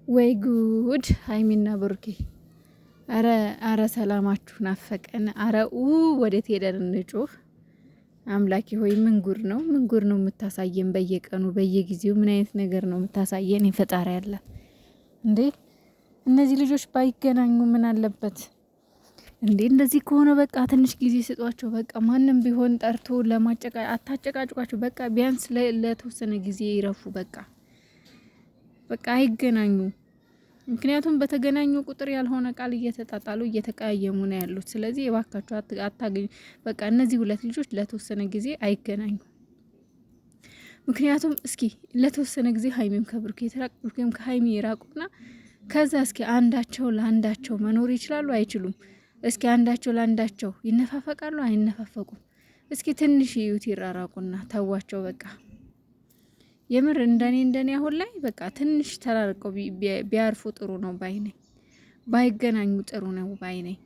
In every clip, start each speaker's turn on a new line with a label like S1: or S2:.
S1: ወይ ጉድ ሀይሚና ብሩኬ አረ ሰላማችሁ ናፈቀን። አረ ወዴት ሄደን እንጮህ? አምላኬ ሆይ ምን ጉድ ነው? ምን ጉድ ነው የምታሳየን? በየቀኑ በየጊዜው ምን አይነት ነገር ነው የምታሳየን? የፈጣሪ ያለ እንዴ! እነዚህ ልጆች ባይገናኙ ምን አለበት እንዴ? እንደዚህ ከሆነ በቃ ትንሽ ጊዜ ስጧቸው። በቃ ማንም ቢሆን ጠርቶ አታጨቃጭቋቸው። በቃ ቢያንስ ለተወሰነ ጊዜ ይረፉ። በቃ አይገናኙ። ምክንያቱም በተገናኙ ቁጥር ያልሆነ ቃል እየተጣጣሉ እየተቀያየሙ ነው ያሉት። ስለዚህ የባካቸው አታገኙ። በቃ እነዚህ ሁለት ልጆች ለተወሰነ ጊዜ አይገናኙ። ምክንያቱም እስኪ ለተወሰነ ጊዜ ሀይሚም ከብሩኬ የተራቅ ብሩኬም ከሀይሚ ይራቁና ከዛ እስኪ አንዳቸው ለአንዳቸው መኖር ይችላሉ አይችሉም? እስኪ አንዳቸው ለአንዳቸው ይነፋፈቃሉ አይነፋፈቁም? እስኪ ትንሽ ይዩት፣ ይራራቁና ተዋቸው በቃ። የምር እንደኔ አሁን ላይ በቃ ትንሽ ተራርቀው ቢያርፉ ጥሩ ነው ባይነኝ። ባይገናኙ ጥሩ ነው ባይነኝ።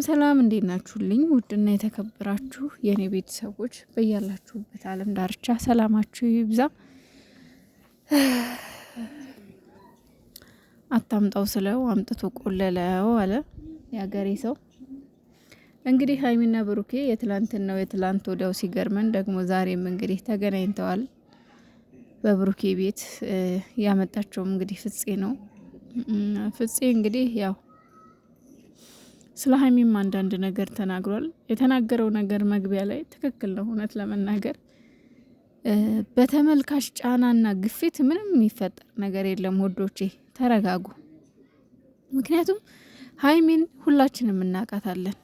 S1: ሰላም እንዴት ናችሁልኝ? ውድና የተከበራችሁ የኔ ቤተሰቦች በያላችሁበት ዓለም ዳርቻ ሰላማችሁ ይብዛ። አታምጣው ስለው አምጥቶ ቆለለው አለ ያገሬ ሰው። እንግዲህ ሀይሚና ብሩኬ የትላንት ወዲያው ሲገርመን ደግሞ ዛሬም እንግዲህ ተገናኝተዋል። በብሩኬ ቤት ያመጣቸውም እንግዲህ ፍፄ ነው። ፍፄ እንግዲህ ያው ስለ ሀይሚም አንዳንድ ነገር ተናግሯል። የተናገረው ነገር መግቢያ ላይ ትክክል ነው። እውነት ለመናገር በተመልካች ጫናና ግፊት ምንም የሚፈጠር ነገር የለም። ወዶቼ ተረጋጉ። ምክንያቱም ሀይሚን ሁላችንም እናውቃታለን።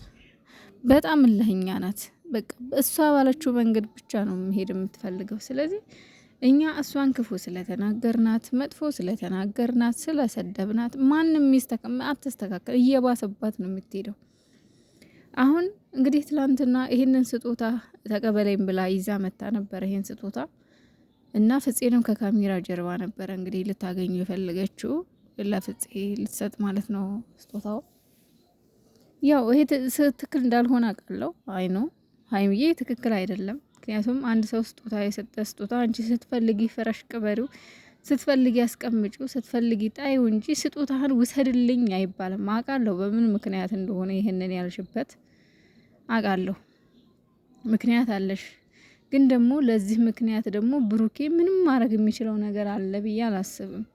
S1: በጣም እልህኛ ናት። በቃ እሷ ባለችው መንገድ ብቻ ነው መሄድ የምትፈልገው። ስለዚህ እኛ እሷን ክፉ ስለተናገርናት፣ መጥፎ ስለተናገርናት፣ ስለሰደብናት ማንም አትስተካከል፣ እየባሰባት ነው የምትሄደው። አሁን እንግዲህ ትላንትና ይህንን ስጦታ ተቀበለኝ ብላ ይዛ መታ ነበረ። ይህን ስጦታ እና ፍፄንም ከካሜራ ጀርባ ነበረ እንግዲህ ልታገኙ የፈለገችው ለፍፄ ልትሰጥ ማለት ነው ስጦታው። ያው ይሄ ትክክል እንዳልሆነ አውቃለሁ። አይ ነው ሀይሚዬ ትክክል አይደለም። ምክንያቱም አንድ ሰው ስጦታ የሰጠ ስጦታ አንቺ ስትፈልጊ ፍረሽ ቅበሪው፣ ስትፈልጊ ያስቀምጩ፣ ስትፈልጊ ጣዩ እንጂ ስጦታህን ውሰድልኝ አይባልም። አውቃለሁ በምን ምክንያት እንደሆነ ይሄንን ያልሽበት አውቃለሁ። ምክንያት አለሽ። ግን ደግሞ ለዚህ ምክንያት ደግሞ ብሩኬ ምንም ማድረግ የሚችለው ነገር አለ ብዬ አላስብም።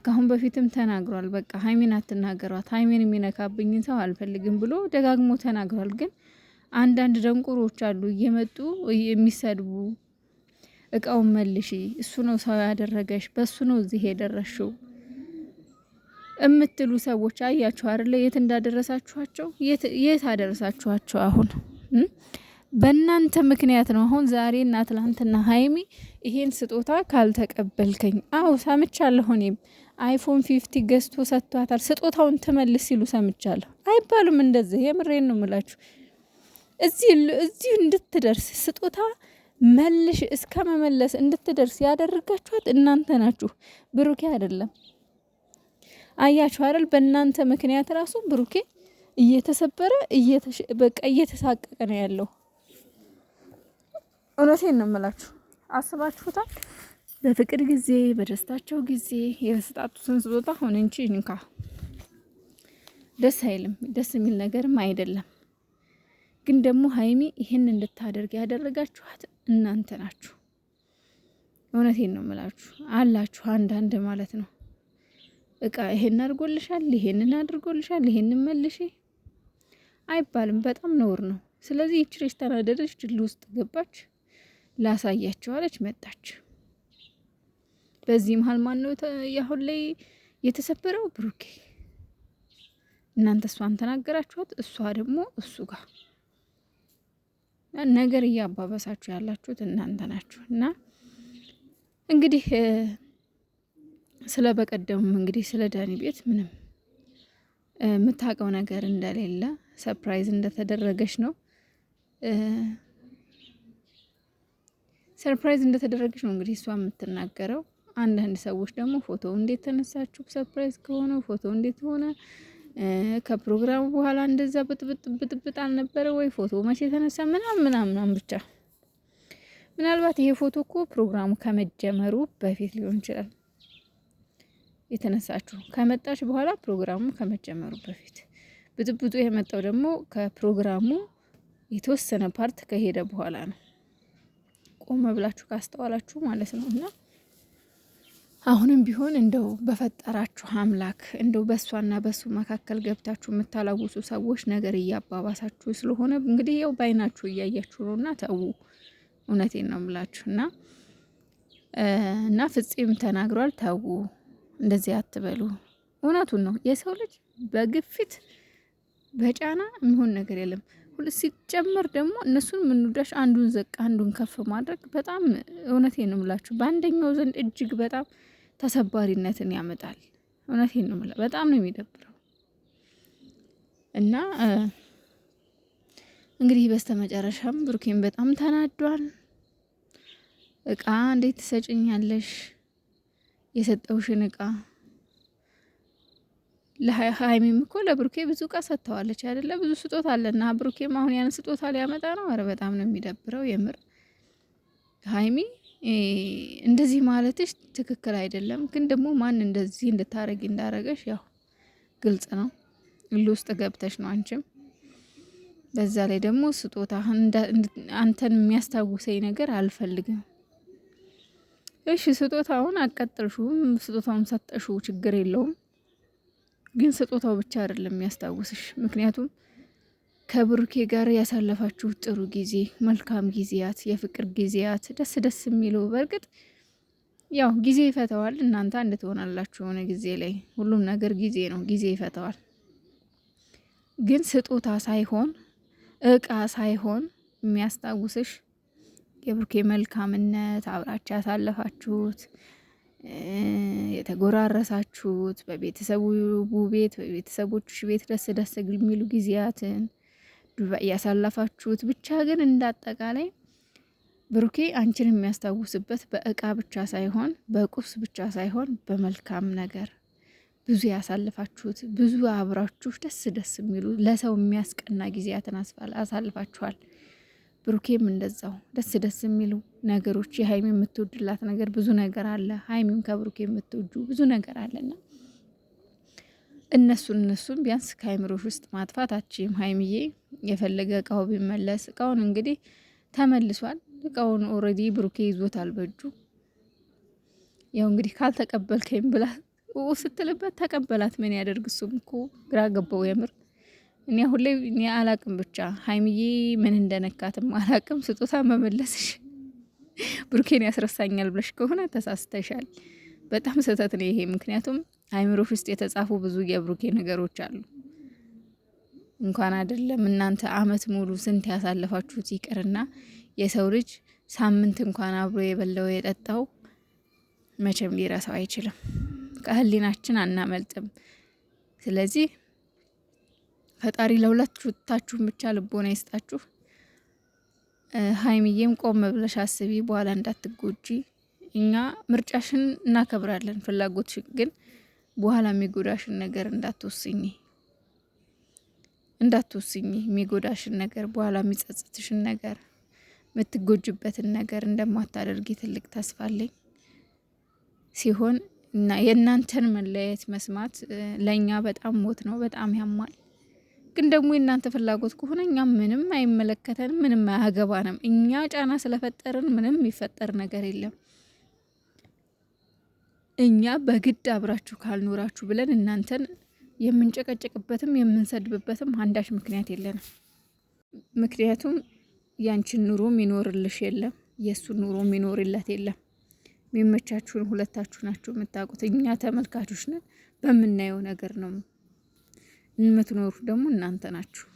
S1: ካሁን በፊትም ተናግሯል። በቃ ሀይሚን አትናገሯት፣ ሀይሚን የሚነካብኝን ሰው አልፈልግም ብሎ ደጋግሞ ተናግሯል። ግን አንዳንድ ደንቁሮች አሉ እየመጡ የሚሰድቡ፣ እቃውን መልሺ፣ እሱ ነው ሰው ያደረገሽ፣ በሱ ነው እዚህ የደረሽው እምትሉ ሰዎች አያችሁ አይደለ? የት እንዳደረሳችኋቸው፣ የት አደረሳችኋቸው? አሁን በእናንተ ምክንያት ነው። አሁን ዛሬ እና ትላንትና ሀይሚ ይሄን ስጦታ ካልተቀበልከኝ፣ አዎ ሰምቻለሁ። እኔም አይፎን 50 ገዝቶ ሰጥቷታል፣ ስጦታውን ትመልስ ሲሉ ሰምቻለሁ። አይባሉም እንደዚህ። የምሬን ነው የምላችሁ። እዚህ እንድትደርስ ስጦታ መልሽ እስከ መመለስ እንድትደርስ ያደረጋችኋት እናንተ ናችሁ፣ ብሩኬ አይደለም። አያችሁ አይደል? በእናንተ ምክንያት ራሱ ብሩኬ እየተሰበረ በቃ እየተሳቀቀ ነው ያለው። እውነቴን ነው የምላችሁ። አስባችሁታል? በፍቅር ጊዜ በደስታቸው ጊዜ የተሰጣጡትን ስጦታ ሆነ እንጂ እንካ ደስ አይልም። ደስ የሚል ነገርም አይደለም። ግን ደግሞ ሀይሚ ይሄን እንድታደርግ ያደረጋችኋት እናንተ ናችሁ። እውነቴን ነው የምላችሁ። አላችሁ አንዳንድ ማለት ነው እቃ ይሄን አድርጎልሻል፣ ይሄንን አድርጎልሻል፣ ይሄንን መልሽ አይባልም። በጣም ነውር ነው። ስለዚህ ይቺ ልጅ ተናደደች፣ ድል ውስጥ ገባች፣ ላሳያቸው አለች፣ መጣች። በዚህ መሀል ማን ነው ያሁን ላይ የተሰበረው? ብሩኬ። እናንተ እሷን ተናገራችኋት፣ እሷ ደግሞ እሱ ጋር ነገር እያባበሳችሁ ያላችሁት እናንተ ናችሁ። እና እንግዲህ ስለ በቀደሙም እንግዲህ ስለ ዳኒ ቤት ምንም የምታውቀው ነገር እንደሌለ ሰርፕራይዝ እንደተደረገች ነው እንግዲህ እሷ የምትናገረው። አንዳንድ ሰዎች ደግሞ ፎቶ እንዴት ተነሳችሁ? ሰርፕራይዝ ከሆነ ፎቶ እንዴት ሆነ? ከፕሮግራሙ በኋላ እንደዛ ብጥብጥ አልነበረ ወይ? ፎቶ መቼ ተነሳ? ምናምን ብቻ ምናልባት ይሄ ፎቶ እኮ ፕሮግራሙ ከመጀመሩ በፊት ሊሆን ይችላል። የተነሳችሁ። ከመጣች በኋላ ፕሮግራሙ ከመጀመሩ በፊት ብጥብጡ የመጣው ደግሞ ከፕሮግራሙ የተወሰነ ፓርት ከሄደ በኋላ ነው። ቆም ብላችሁ ካስተዋላችሁ ማለት ነው። እና አሁንም ቢሆን እንደው በፈጠራችሁ አምላክ እንደው በእሷና በሱ መካከል ገብታችሁ የምታላውሱ ሰዎች ነገር እያባባሳችሁ ስለሆነ እንግዲህ ያው ባይናችሁ እያያችሁ ነው። እና ተዉ፣ እውነቴን ነው የምላችሁ። እና ፍፄም ተናግሯል። ተዉ፣ እንደዚህ አትበሉ። እውነቱን ነው። የሰው ልጅ በግፊት በጫና የሚሆን ነገር የለም። ሲጨመር ደግሞ እነሱን ምንወዳሽ አንዱን ዘቅ አንዱን ከፍ ማድረግ በጣም እውነቴን ነው የምላችሁ በአንደኛው ዘንድ እጅግ በጣም ተሰባሪነትን ያመጣል። እውነቴን ነው የምላችሁ በጣም ነው የሚደብረው። እና እንግዲህ በስተመጨረሻም ብሩኬን በጣም ተናዷል። እቃ እንዴት ትሰጭኛለሽ? የሰጠውሽን እቃ ለሀይሚም እኮ ለብሩኬ ብዙ እቃ ሰጥተዋለች አይደለ? ብዙ ስጦታ አለና ብሩኬም አሁን ያን ስጦታ ሊያመጣ ነው። አረ በጣም ነው የሚደብረው የምር። ሀይሚ እንደዚህ ማለትሽ ትክክል አይደለም፣ ግን ደግሞ ማን እንደዚህ እንድታረጊ እንዳረገሽ ያው ግልጽ ነው። እሉ ውስጥ ገብተሽ ነው አንቺም። በዛ ላይ ደግሞ ስጦታ አንተን የሚያስታውሰኝ ነገር አልፈልግም። እሺ ስጦታውን አቀጥልሹም፣ ስጦታውን ሰጠሹ፣ ችግር የለውም። ግን ስጦታው ብቻ አይደለም የሚያስታውስሽ። ምክንያቱም ከብሩኬ ጋር ያሳለፋችሁ ጥሩ ጊዜ፣ መልካም ጊዜያት፣ የፍቅር ጊዜያት ደስ ደስ የሚሉ በእርግጥ ያው ጊዜ ይፈተዋል። እናንተ አንድ ትሆናላችሁ የሆነ ጊዜ ላይ። ሁሉም ነገር ጊዜ ነው፣ ጊዜ ይፈተዋል። ግን ስጦታ ሳይሆን እቃ ሳይሆን የሚያስታውስሽ የብሩኬ መልካምነት፣ አብራችሁ ያሳለፋችሁት የተጎራረሳችሁት በቤተሰቡ ቤት በቤተሰቦች ቤት ደስ ደስ የሚሉ ጊዜያትን ያሳለፋችሁት። ብቻ ግን እንዳጠቃላይ ብሩኬ አንቺን የሚያስታውስበት በእቃ ብቻ ሳይሆን በቁስ ብቻ ሳይሆን በመልካም ነገር ብዙ ያሳልፋችሁት ብዙ አብራችሁ ደስ ደስ የሚሉ ለሰው የሚያስቀና ጊዜያትን አሳልፋችኋል። ብሩኬም እንደዛው ደስ ደስ የሚሉ ነገሮች፣ የሀይሚ የምትወድላት ነገር ብዙ ነገር አለ። ሀይሚም ከብሩኬ የምትወዱ ብዙ ነገር አለና እነሱን ቢያንስ ከአይምሮሽ ውስጥ ማጥፋት አችም። ሀይሚዬ የፈለገ እቃው ቢመለስ እቃውን እንግዲህ ተመልሷል። እቃውን ኦልሬዲ ብሩኬ ይዞታል በእጁ። ያው እንግዲህ ካልተቀበልከኝ ብላ ስትልበት ተቀበላት። ምን ያደርግ እሱም እኮ ግራ ገባው የምር። እኔ አሁን ላይ እኔ አላቅም፣ ብቻ ሀይሚዬ ምን እንደነካትም አላቅም። ስጦታ መመለስሽ ብሩኬን ያስረሳኛል ብለሽ ከሆነ ተሳስተሻል። በጣም ስህተት ነው ይሄ። ምክንያቱም አይምሮሽ ውስጥ የተጻፉ ብዙ የብሩኬ ነገሮች አሉ። እንኳን አይደለም እናንተ አመት ሙሉ ስንት ያሳለፋችሁት ይቅርና የሰው ልጅ ሳምንት እንኳን አብሮ የበላው የጠጣው መቼም ሊረሳው አይችልም። ከህሊናችን አናመልጥም። ስለዚህ ፈጣሪ ለሁለታችሁም ብቻ ልቦና ይስጣችሁ። ሀይሚዬም ቆም ብለሽ አስቢ፣ በኋላ እንዳትጎጂ። እኛ ምርጫሽን እናከብራለን፣ ፍላጎትሽን ግን በኋላ የሚጎዳሽን ነገር እንዳትወስኝ፣ የሚጎዳሽን ነገር በኋላ የሚጸጽትሽን ነገር የምትጎጅበትን ነገር እንደማታደርጊ ትልቅ ተስፋ አለኝ። ሲሆን እና የእናንተን መለያየት መስማት ለእኛ በጣም ሞት ነው፣ በጣም ያማል። ግን ደግሞ የእናንተ ፍላጎት ከሆነ እኛ ምንም አይመለከተንም፣ ምንም አያገባንም። እኛ ጫና ስለፈጠርን ምንም የሚፈጠር ነገር የለም። እኛ በግድ አብራችሁ ካልኖራችሁ ብለን እናንተን የምንጨቀጨቅበትም የምንሰድብበትም አንዳች ምክንያት የለንም። ምክንያቱም ያንቺን ኑሮ የሚኖርልሽ የለም፣ የእሱን ኑሮ የሚኖርለት የለም። የሚመቻችሁን ሁለታችሁ ናችሁ የምታውቁት። እኛ ተመልካቾች ነን፣ በምናየው ነገር ነው። የምትኖሩ ደግሞ እናንተ ናችሁ።